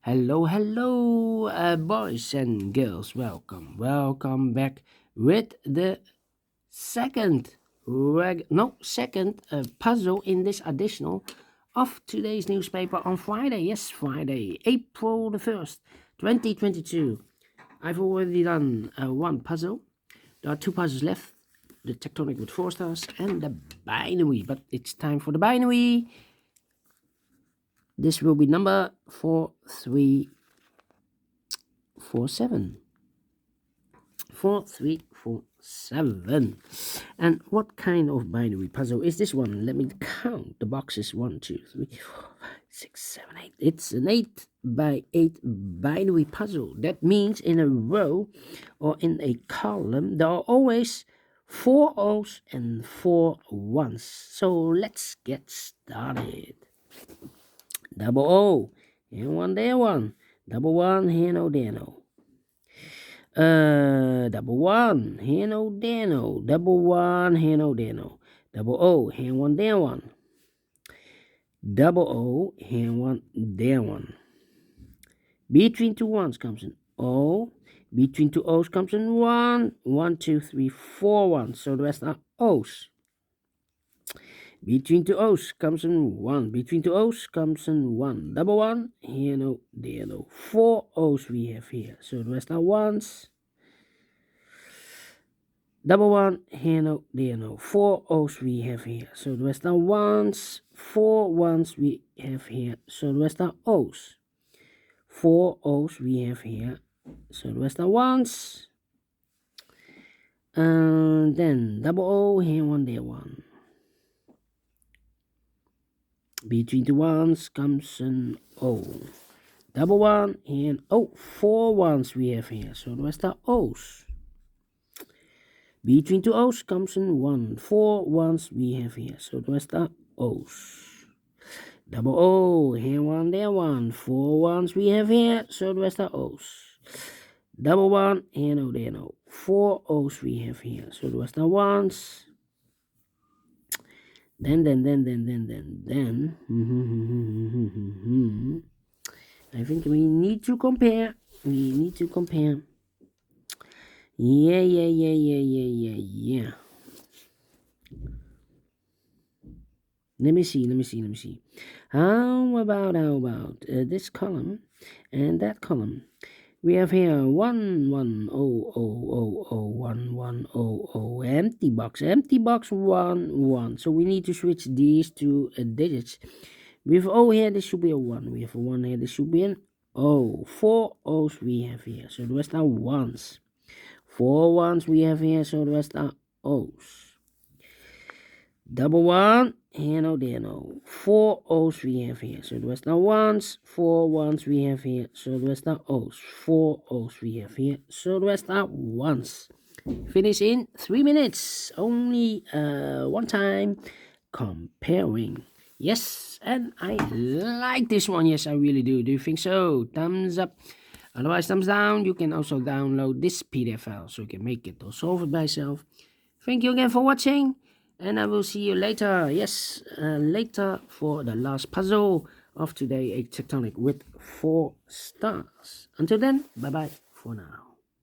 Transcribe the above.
Hello, boys and girls. Welcome back with the second puzzle in this additional of today's newspaper on Friday. Yes, Friday, April the 1st, 2022. I've already done one puzzle. There are two puzzles left: the tectonic with 4 stars and the binary. But it's time for the binary. This will be number 4347. 4347. And what kind of binary puzzle is this one? Let me count the boxes. 1, 2, 3, 4, 5, 6, 7, 8. It's an 8 by 8 binary puzzle. That means in a row or in a column there are always 4 O's and 4 1's. So let's get started. Double O, here one, there one. Double one, here no, there no. Double one, here no, there no. Double one, here no, there no. Double O, here one, there one. Double O, here one, there one. Between two ones comes an O. Between two O's comes an 1. 1, 2, 3, 4 1. So the rest are O's. Between two O's comes in 1. Between two O's comes in 1. Double one, here no, there no. 4 O's we have here. So the rest are 1's. Double one, here no, there no. 4 O's we have here. So the rest are 1's. 4 1's we have here. So the rest are O's. 4 O's we have here. So the rest are 1's. And then double O, here one, there one. Between the ones comes an O. Double one and 4 1's we have here. So the rest are O's. Between two O's comes an 1. 4 1's we have here. So the rest are O's. Double O, here one, there one. 4 1's we have here. So the rest are O's. Double one, here no, there no. 4 O's we have here. So the rest are 1's. Then. I think we need to compare. Yeah. Let me see. How about this column and that column? We have here 1 1 0 0 0 1 1 0 0 empty box 1 1. So we need to switch these two digits. With O here, this should be a 1. We have a 1 here, this should be an O. 4 O's we have here, so the rest are 1's. 4 1's we have here, so the rest are O's. Double one, here no, there no. 4 O's we have here, so the rest are 1's. 4 1's we have here, so the rest are O's. 4 O's we have here, so the rest are 1's. Finish in 3 minutes. Only one time comparing. Yes, and I like this one. Yes, I really do. Do you think so? Thumbs up. Otherwise, thumbs down. You can also download this PDF file so you can make it or solve it by yourself. Thank you again for watching. And I will see you later. Yes, later for the last puzzle of today, a tectonic with 4 stars. Until then, bye-bye for now.